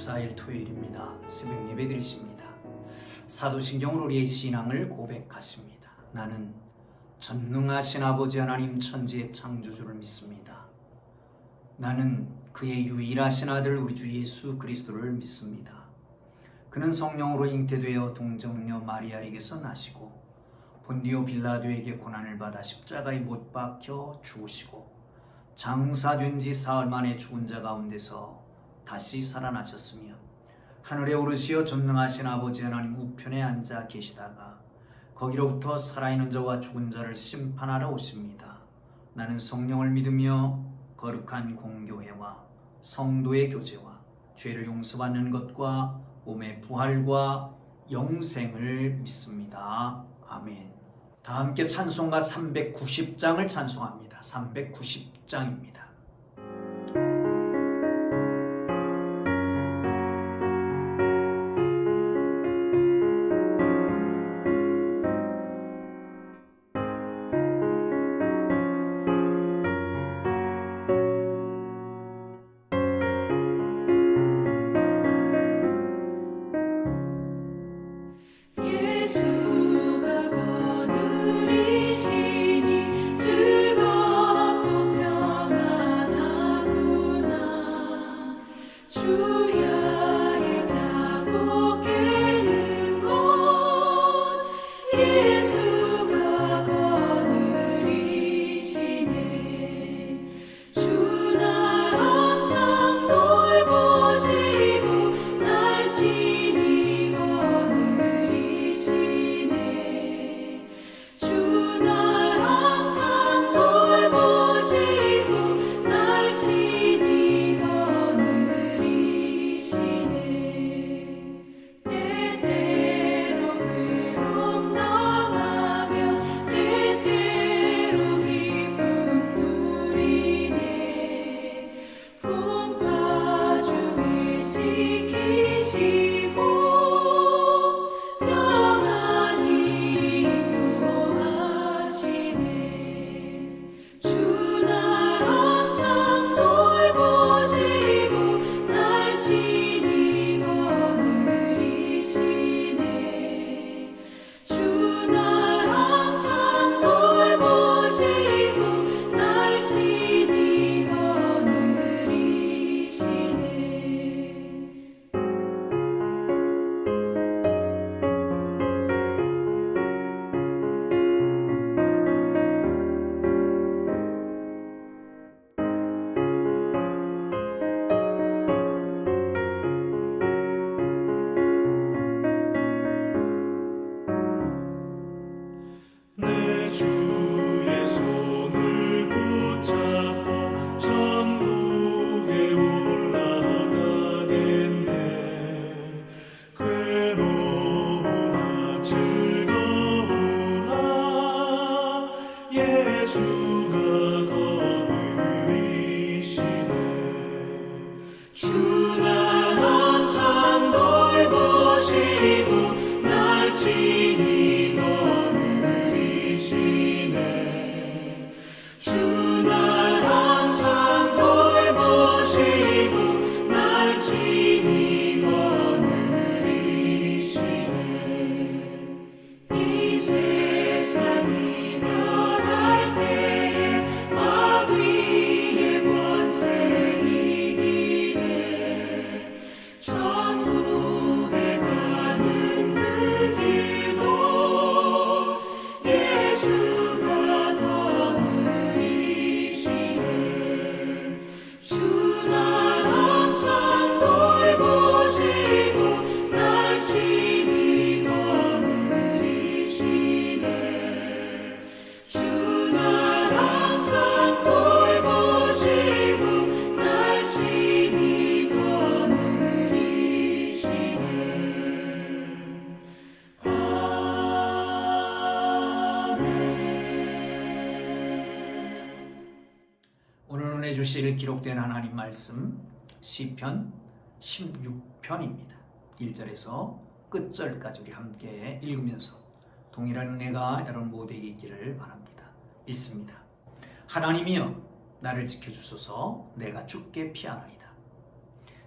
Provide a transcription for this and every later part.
14일 토요일입니다. 새벽 예배 드리십니다. 사도신경으로 우리의 신앙을 고백하십니다. 나는 전능하신 아버지 하나님 천지의 창조주를 믿습니다. 나는 그의 유일하신 아들 우리 주 예수 그리스도를 믿습니다. 그는 성령으로 잉태되어 동정녀 마리아에게서 나시고 본디오 빌라도에게 고난을 받아 십자가에 못 박혀 죽으시고 장사된 지 사흘 만에 죽은 자 가운데서 다시 살아나셨으며 하늘에 오르시어 전능하신 아버지 하나님 우편에 앉아 계시다가 거기로부터 살아있는 자와 죽은 자를 심판하러 오십니다. 나는 성령을 믿으며 거룩한 공교회와 성도의 교제와 죄를 용서받는 것과 몸의 부활과 영생을 믿습니다. 아멘. 다 함께 찬송가 390장을 찬송합니다. 390장입니다. 주실 기록된 하나님 말씀 시편 16편입니다. 1절에서 끝절까지 우리 함께 읽으면서 동일한 은혜가 여러분 모두에게 있기를 바랍니다. 읽습니다. 하나님이여 나를 지켜주소서. 내가 주께 피하나이다.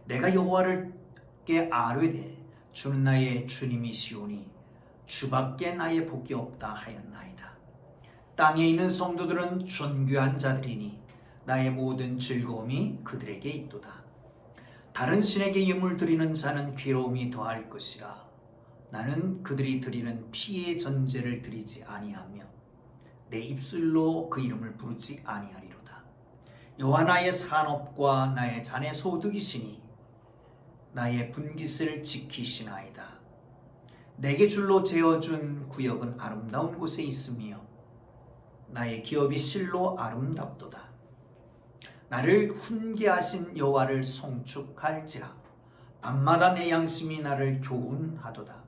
내가 여호와를 주께 아뢰되 주는 나의 주님이시오니 주밖에 나의 복이 없다 하였나이다. 땅에 있는 성도들은 존귀한 자들이니 나의 모든 즐거움이 그들에게 있도다. 다른 신에게 예물 드리는 자는 괴로움이 더할 것이라. 나는 그들이 드리는 피의 전제를 드리지 아니하며 내 입술로 그 이름을 부르지 아니하리로다. 여호와 나의 산업과 나의 자네 소득이시니 나의 분깃을 지키시나이다. 내게 줄로 재어준 구역은 아름다운 곳에 있으며 나의 기업이 실로 아름답도다. 나를 훈계하신 여호와를 송축할지라. 밤마다 내 양심이 나를 교훈하도다.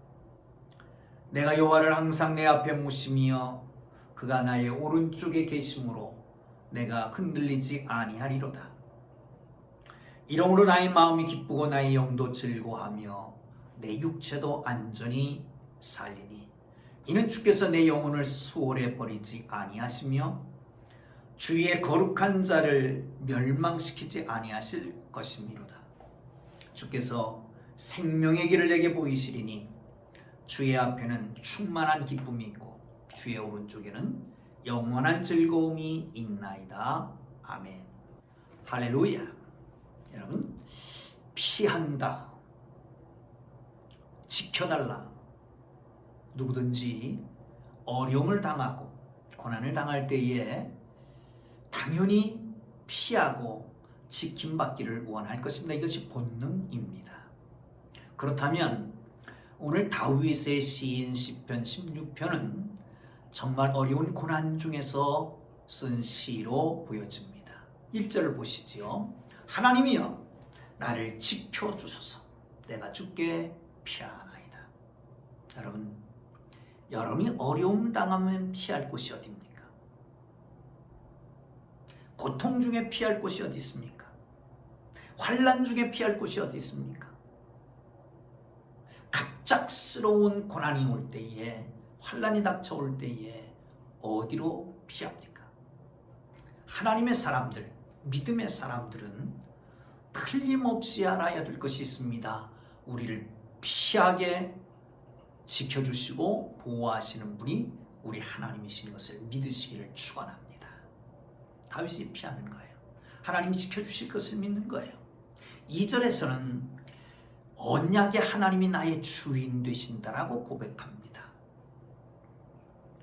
내가 여호와를 항상 내 앞에 모시며 그가 나의 오른쪽에 계심으로 내가 흔들리지 아니하리로다. 이러므로 나의 마음이 기쁘고 나의 영도 즐거워하며 내 육체도 안전히 살리니 이는 주께서 내 영혼을 수월에 버리지 아니하시며 주의 거룩한 자를 멸망시키지 아니하실 것이미로다. 주께서 생명의 길을 내게 보이시리니 주의 앞에는 충만한 기쁨이 있고 주의 오른쪽에는 영원한 즐거움이 있나이다. 아멘. 할렐루야. 여러분, 피한다, 지켜달라. 누구든지 어려움을 당하고 고난을 당할 때에 당연히 피하고 지킴받기를 원할 것입니다. 이것이 본능입니다. 그렇다면 오늘 다윗의 시인 시편 16편은 정말 어려운 고난 중에서 쓴 시로 보여집니다. 1절을 보시지요. 하나님이여 나를 지켜주소서. 내가 주께 피하나이다. 여러분이 어려움 당하면 피할 곳이 어디입니까? 고통 중에 피할 곳이 어디 있습니까? 환난 중에 피할 곳이 어디 있습니까? 갑작스러운 고난이 올 때에, 환난이 닥쳐올 때에 어디로 피합니까? 하나님의 사람들, 믿음의 사람들은 틀림없이 알아야 될 것이 있습니다. 우리를 피하게 지켜주시고 보호하시는 분이 우리 하나님이신 것을 믿으시기를 축원합니다. 다윗이 피하는 거예요. 하나님이 지켜주실 것을 믿는 거예요. 2절에서는 언약의 하나님이 나의 주인 되신다라고 고백합니다.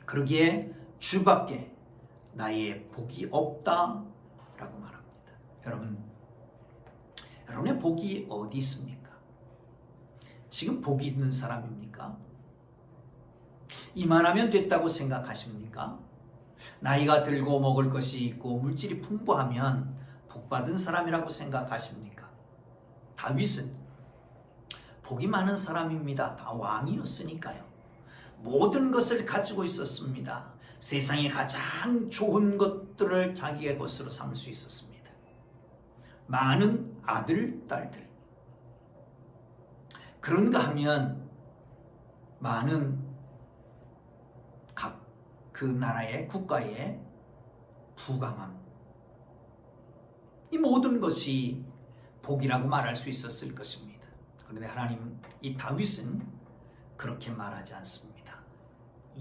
그러기에 주밖에 나의 복이 없다라고 말합니다. 여러분의 복이 어디 있습니까? 지금 복이 있는 사람입니까? 이만하면 됐다고 생각하십니까? 나이가 들고 먹을 것이 있고 물질이 풍부하면 복받은 사람이라고 생각하십니까? 다윗은 복이 많은 사람입니다. 다 왕이었으니까요. 모든 것을 가지고 있었습니다. 세상에 가장 좋은 것들을 자기의 것으로 삼을 수 있었습니다. 많은 아들, 딸들. 그런가 하면 많은 각 그 나라의 국가의 부강함. 이 모든 것이 복이라고 말할 수 있었을 것입니다. 그런데 하나님, 이 다윗은 그렇게 말하지 않습니다.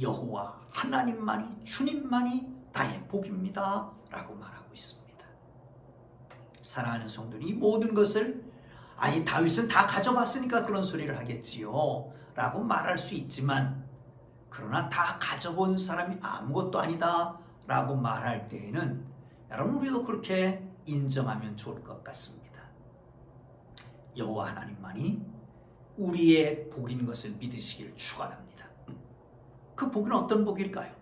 여호와 하나님만이, 주님만이 나의 복입니다 라고 말하고 있습니다. 사랑하는 성도님, 이 모든 것을 아니 다윗은 다 가져봤으니까 그런 소리를 하겠지요 라고 말할 수 있지만, 그러나 다 가져본 사람이 아무것도 아니다 라고 말할 때에는 여러분, 우리도 그렇게 인정하면 좋을 것 같습니다. 여호와 하나님만이 우리의 복인 것을 믿으시길 축원합니다. 그 복은 어떤 복일까요?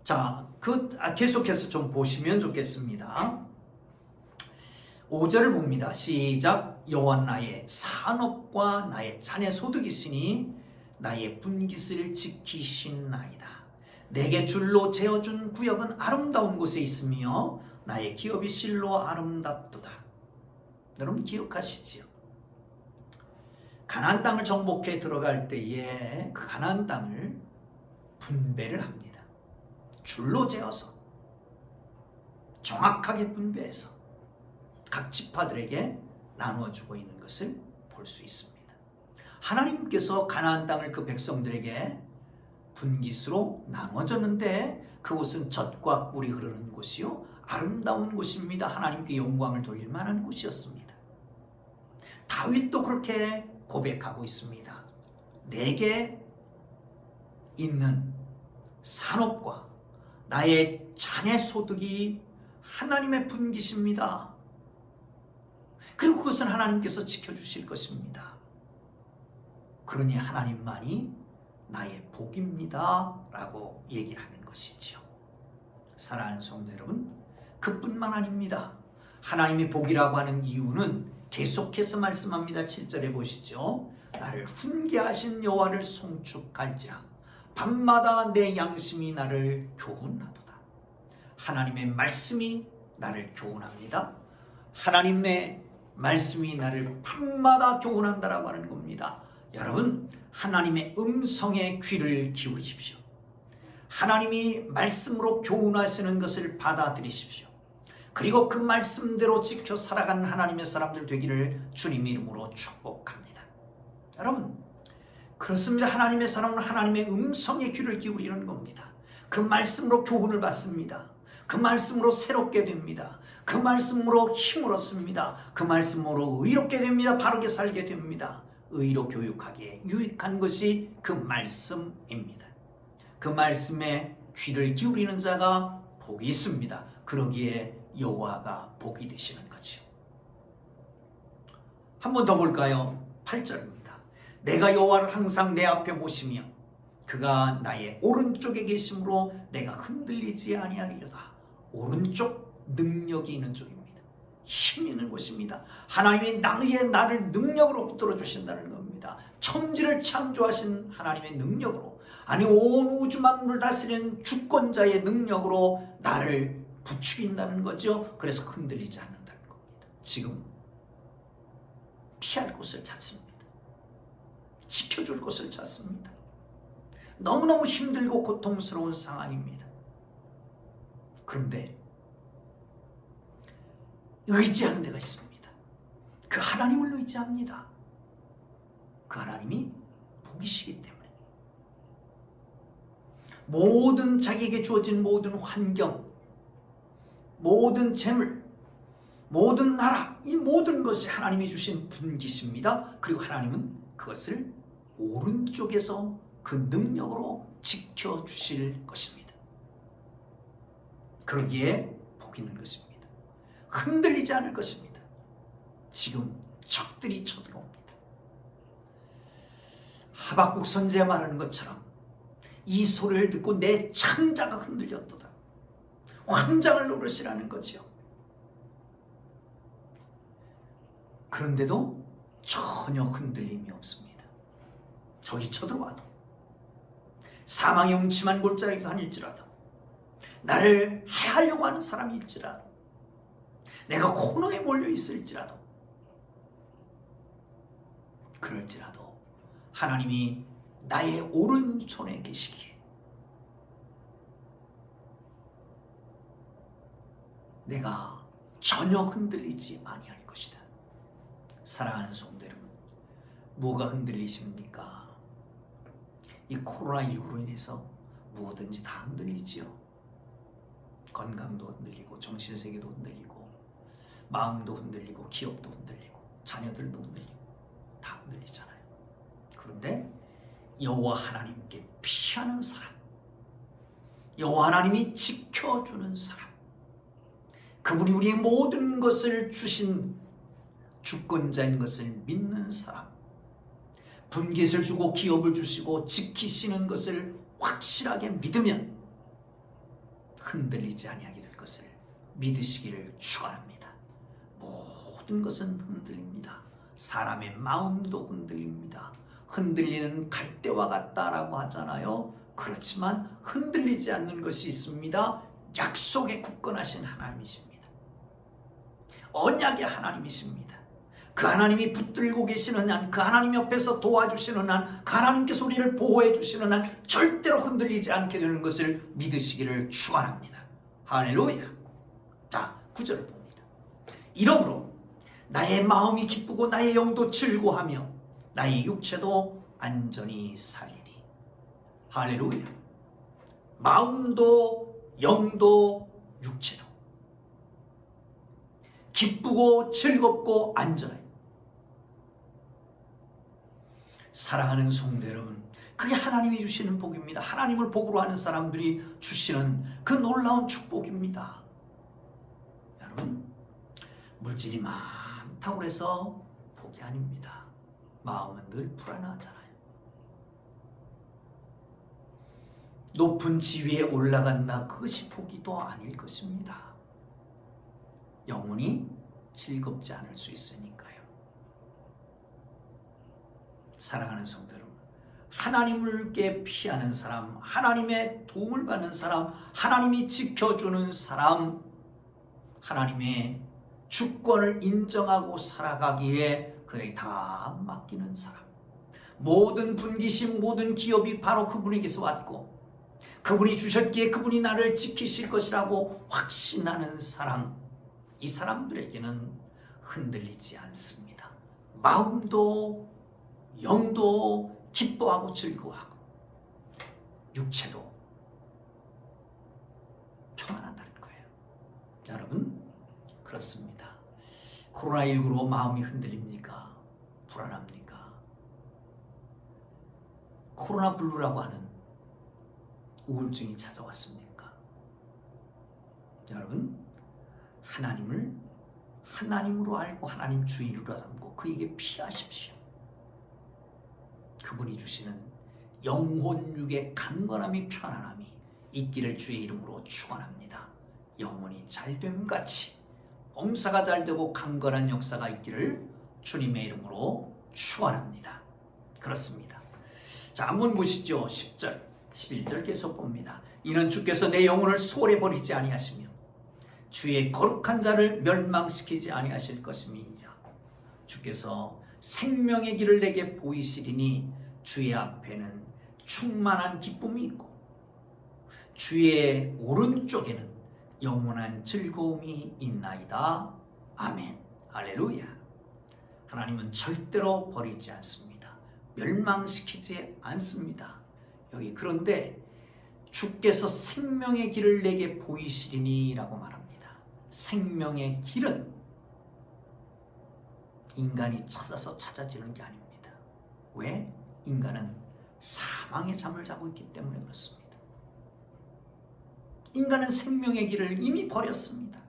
자, 계속해서 좀 보시면 좋겠습니다. 5절을 봅니다. 시작. 여호와 나의 산업과 나의 자네 소득이시니 나의 분깃을 지키신나이다. 내게 줄로 재어준 구역은 아름다운 곳에 있으며 나의 기업이 실로 아름답도다. 여러분 기억하시지요? 가나안 땅을 정복해 들어갈 때에 그 가나안 땅을 분배를 합니다. 줄로 재어서 정확하게 분배해서 각 지파들에게 나누어 주고 있는 것을 볼 수 있습니다. 하나님께서 가나안 땅을 그 백성들에게 분깃으로 나누어졌는데 그곳은 젖과 꿀이 흐르는 곳이요 아름다운 곳입니다. 하나님께 영광을 돌릴 만한 곳이었습니다. 다윗도 그렇게 고백하고 있습니다. 내게 있는 산업과 나의 자녀 소득이 하나님의 분깃입니다. 그리고 그것은 하나님께서 지켜주실 것입니다. 그러니 하나님만이 나의 복입니다 라고 얘기를 하는 것이죠. 사랑하는 성도 여러분, 그뿐만 아닙니다. 하나님의 복이라고 하는 이유는 계속해서 말씀합니다. 7절에 보시죠. 나를 훈계하신 여호와를 송축할지라 밤마다 내 양심이 나를 교훈하도다. 하나님의 말씀이 나를 교훈합니다. 하나님의 말씀이 나를 밤마다 교훈한다라고 하는 겁니다. 여러분, 하나님의 음성에 귀를 기울이십시오. 하나님이 말씀으로 교훈하시는 것을 받아들이십시오. 그리고 그 말씀대로 지켜 살아가는 하나님의 사람들 되기를 주님의 이름으로 축복합니다. 여러분, 그렇습니다. 하나님의 사람은 하나님의 음성에 귀를 기울이는 겁니다. 그 말씀으로 교훈을 받습니다. 그 말씀으로 새롭게 됩니다. 그 말씀으로 힘을 얻습니다. 그 말씀으로 의롭게 됩니다. 바르게 살게 됩니다. 의로 교육하기에 유익한 것이 그 말씀입니다. 그 말씀에 귀를 기울이는 자가 복이 있습니다. 그러기에 여호와가 복이 되시는 거죠. 한 번 더 볼까요? 8절입니다. 내가 여호와를 항상 내 앞에 모시며 그가 나의 오른쪽에 계심으로 내가 흔들리지 아니하리로다. 오른쪽, 능력이 있는 쪽입니다. 힘이 있는 곳입니다. 하나님이 나를 능력으로 붙들어 주신다는 겁니다. 천지를 창조하신 하나님의 능력으로, 아니 온 우주 만물을 다스리는 주권자의 능력으로 나를 부추긴다는 거죠. 그래서 흔들리지 않는다는 겁니다. 지금 피할 곳을 찾습니다. 지켜줄 곳을 찾습니다. 너무너무 힘들고 고통스러운 상황입니다. 그런데 의지하는 데가 있습니다. 그 하나님을 의지합니다. 그 하나님이 복이시기 때문에 모든 자기에게 주어진 모든 환경, 모든 재물, 모든 나라, 이 모든 것이 하나님이 주신 분깃입니다. 그리고 하나님은 그것을 오른쪽에서 그 능력으로 지켜주실 것입니다. 그러기에 복이 있는 것입니다. 흔들리지 않을 것입니다. 지금 적들이 쳐들어옵니다. 하박국 선지자 말하는 것처럼 이 소리를 듣고 내 창자가 흔들렸도다. 환장을 노릇이라는 거죠. 그런데도 전혀 흔들림이 없습니다. 적이 쳐들어와도, 사망의 음침한 골짜기도 아닐지라도, 나를 해하려고 하는 사람이 있지라도, 내가 코너에 몰려 있을지라도, 그럴지라도 하나님이 나의 오른손에 계시기에 내가 전혀 흔들리지 아니할 것이다. 사랑하는 성도 여러분, 뭐가 흔들리십니까? 이 코로나19로 인해서 무엇든지 다 흔들리지요. 건강도 흔들리고, 정신세계도 흔들리고, 마음도 흔들리고, 기업도 흔들리고, 자녀들도 흔들리고, 다 흔들리잖아요. 그런데 여호와 하나님께 피하는 사람, 여호와 하나님이 지켜주는 사람, 그분이 우리의 모든 것을 주신 주권자인 것을 믿는 사람, 분깃을 주고 기업을 주시고 지키시는 것을 확실하게 믿으면 흔들리지 아니하게 될 것을 믿으시기를 축원합니다. 모든 것은 흔들립니다. 사람의 마음도 흔들립니다. 흔들리는 갈대와 같다라고 하잖아요. 그렇지만 흔들리지 않는 것이 있습니다. 약속에 굳건하신 하나님이십니다. 언약의 하나님이십니다. 그 하나님이 붙들고 계시는 한, 그 하나님 옆에서 도와주시는 한, 그 하나님께서 우리를 보호해 주시는 한 절대로 흔들리지 않게 되는 것을 믿으시기를 축원합니다. 할렐루야. 자, 9절을 봅니다. 이러므로 나의 마음이 기쁘고 나의 영도 즐거워하며 나의 육체도 안전히 살리리. 할렐루야. 마음도 영도 육체도 기쁘고 즐겁고 안전해. 사랑하는 성도 여러분, 그게 하나님이 주시는 복입니다. 하나님을 복으로 하는 사람들이 주시는 그 놀라운 축복입니다. 여러분, 물질이 많다고 해서 복이 아닙니다. 마음은 늘 불안하잖아요. 높은 지위에 올라간다, 그것이 복이도 아닐 것입니다. 영혼이 즐겁지 않을 수 있으니까요. 사랑하는 성도 여러분, 하나님을께 피하는 사람, 하나님의 도움을 받는 사람, 하나님이 지켜주는 사람, 하나님의 주권을 인정하고 살아가기에 그에게 다 맡기는 사람, 모든 분기심, 모든 기업이 바로 그분에게서 왔고 그분이 주셨기에 그분이 나를 지키실 것이라고 확신하는 사람, 이 사람들에게는 흔들리지 않습니다. 마음도 영도 기뻐하고 즐거워하고 육체도 평안하다는 거예요. 여러분, 그렇습니다. 코로나19로 마음이 흔들립니까? 불안합니까? 코로나 블루라고 하는 우울증이 찾아왔습니까? 여러분, 하나님을 하나님으로 알고 하나님 주인으로 삼고 그에게 피하십시오. 그분이 주시는 영혼육의 강건함이 편안함이 있기를 주의 이름으로 축원합니다. 영혼이 잘됨같이 봉사가 잘되고 강건한 역사가 있기를 주님의 이름으로 축원합니다. 그렇습니다. 자, 한번 보시죠. 10절, 11절 계속 봅니다. 이는 주께서 내 영혼을 소홀히 버리지 아니하시며 주의 거룩한 자를 멸망시키지 아니하실 것임이니라. 주께서 생명의 길을 내게 보이시리니 주의 앞에는 충만한 기쁨이 있고 주의 오른쪽에는 영원한 즐거움이 있나이다. 아멘. 할렐루야. 하나님은 절대로 버리지 않습니다. 멸망시키지 않습니다. 여기 그런데 주께서 생명의 길을 내게 보이시리니 라고 말합니다. 생명의 길은 인간이 찾아서 찾아지는 게 아닙니다. 왜? 인간은 사망의 잠을 자고 있기 때문에 그렇습니다. 인간은 생명의 길을 이미 버렸습니다.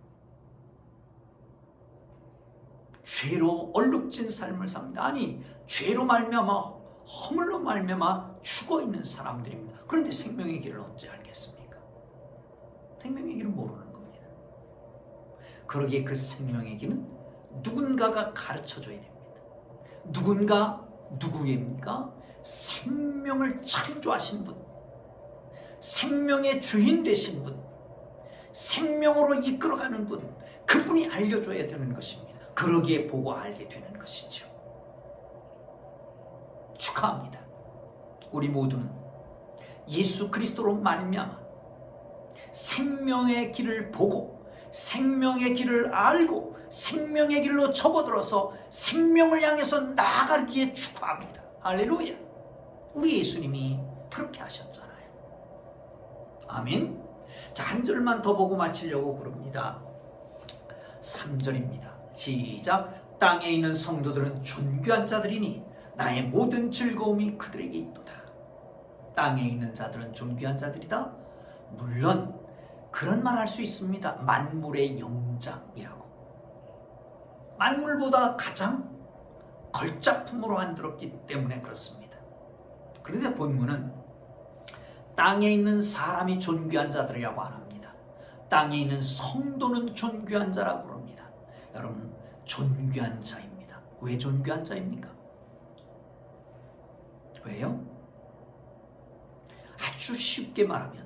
죄로 얼룩진 삶을 삽니다. 아니, 죄로 말미암아 허물로 말미암아 죽어있는 사람들입니다. 그런데 생명의 길을 어찌 알겠습니까? 생명의 길은 모르는 겁니다. 그러기에 그 생명의 길은 누군가가 가르쳐줘야 됩니다. 누군가, 누구입니까? 생명을 창조하신 분, 생명의 주인 되신 분, 생명으로 이끌어가는 분, 그분이 알려줘야 되는 것입니다. 그러기에 보고 알게 되는 것이죠. 축하합니다. 우리 모두는 예수 그리스도로 말미암아 생명의 길을 보고 생명의 길을 알고 생명의 길로 접어들어서 생명을 향해서 나아가기에 축하합니다. 할렐루야. 우리 예수님이 그렇게 하셨잖아요. 아멘. 자, 한 절만 더 보고 마치려고 그럽니다. 3절입니다. 시작. 땅에 있는 성도들은 존귀한 자들이니 나의 모든 즐거움이 그들에게 있도다. 땅에 있는 자들은 존귀한 자들이다. 물론 그런 말 할 수 있습니다. 만물의 영장이라고. 만물보다 가장 걸작품으로 만들었기 때문에 그렇습니다. 그런데 본문은 땅에 있는 사람이 존귀한 자들이라고 안 합니다. 땅에 있는 성도는 존귀한 자라고 부릅니다. 여러분, 존귀한 자입니다. 왜 존귀한 자입니까? 왜요? 아주 쉽게 말하면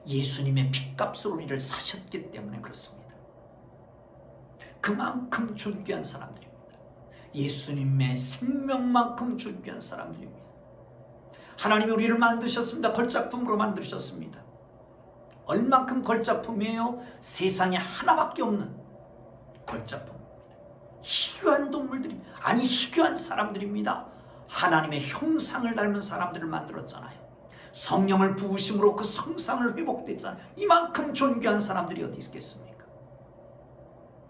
예수님의 핏값으로 우리를 사셨기 때문에 그렇습니다. 그만큼 존귀한 사람들입니다. 예수님의 생명만큼 존귀한 사람들입니다. 하나님이 우리를 만드셨습니다. 걸작품으로 만드셨습니다. 얼만큼 걸작품이에요? 세상에 하나밖에 없는 골짜품입니다. 희귀한 동물들이 아니 희귀한 사람들입니다. 하나님의 형상을 닮은 사람들을 만들었잖아요. 성령을 부으심으로 그 성상을 회복됐잖아요. 이만큼 존귀한 사람들이 어디 있겠습니까?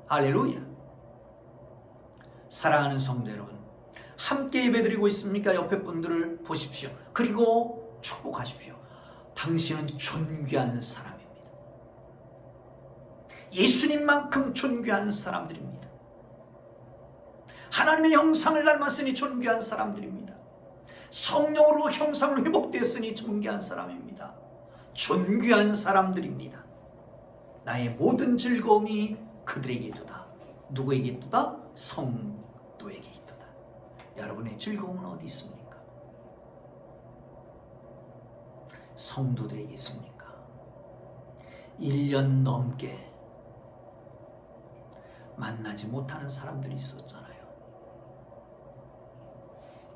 할렐루야. 사랑하는 성도 여러분, 함께 예배드리고 있습니까? 옆에 분들을 보십시오. 그리고 축복하십시오. 당신은 존귀한 사람입니다. 예수님만큼 존귀한 사람들입니다. 하나님의 형상을 닮았으니 존귀한 사람들입니다. 성령으로 형상을 회복되었으니 존귀한 사람입니다. 존귀한 사람들입니다. 나의 모든 즐거움이 그들에게 있도다. 누구에게 있도다? 성도에게 있도다. 여러분의 즐거움은 어디 있습니까? 성도들에게 있습니까? 1년 넘게 만나지 못하는 사람들이 있었잖아요.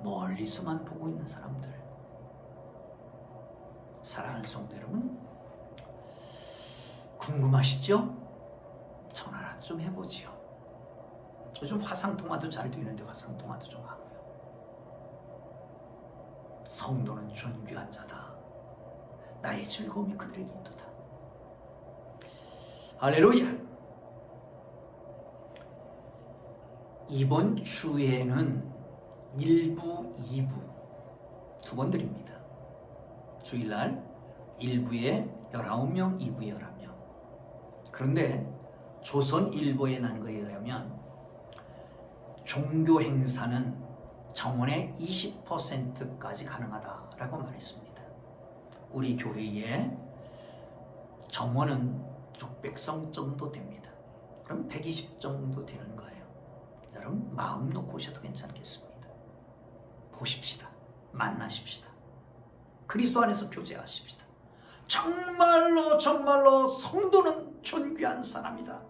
멀리서만 보고 있는 사람들. 사랑하는 성도 여러분, 궁금하시죠? 전화 좀 해보지요. 요즘 화상통화도 잘 되는데 화상통화도 좀 하고요. 성도는 존귀한 자다. 나의 즐거움이 그들에게 있도다. 할렐루야. 이번 주에는 1부, 2부 두 번 드립니다. 주일날 1부에 19명, 2부에 11명. 그런데 조선일보에 난 거에 의하면 종교 행사는 정원의 20%까지 가능하다라고 말했습니다. 우리 교회의 정원은 600성 정도 됩니다. 그럼 120 정도 되는 거예요. 여러분 마음 놓고 오셔도 괜찮겠습니다. 보십시다. 만나십시다. 그리스도 안에서 교제하십시다. 정말로 정말로 성도는 존귀한 사람이다.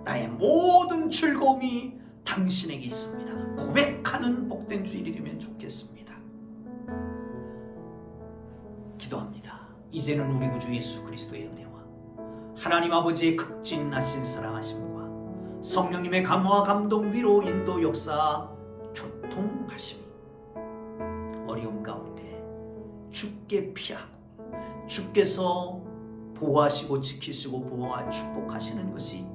나의 모든 즐거움이 당신에게 있습니다. 고백하는 복된 주일이 되면 좋겠습니다. 기도합니다. 이제는 우리 구주 예수 그리스도의 은혜와 하나님 아버지의 극진하신 사랑하심과 성령님의 감화 감동 위로 인도 역사 교통하심이 어려움 가운데 주께 피하고 주께서 보호하시고 지키시고 보호와 축복하시는 것이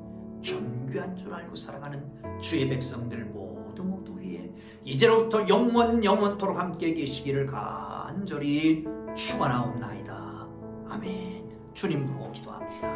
존귀한 줄 알고 살아가는 주의 백성들 모두 위에 이제로부터 영원토록 함께 계시기를 간절히 축원하옵나이다. 아멘. 주님 부르고 기도합니다.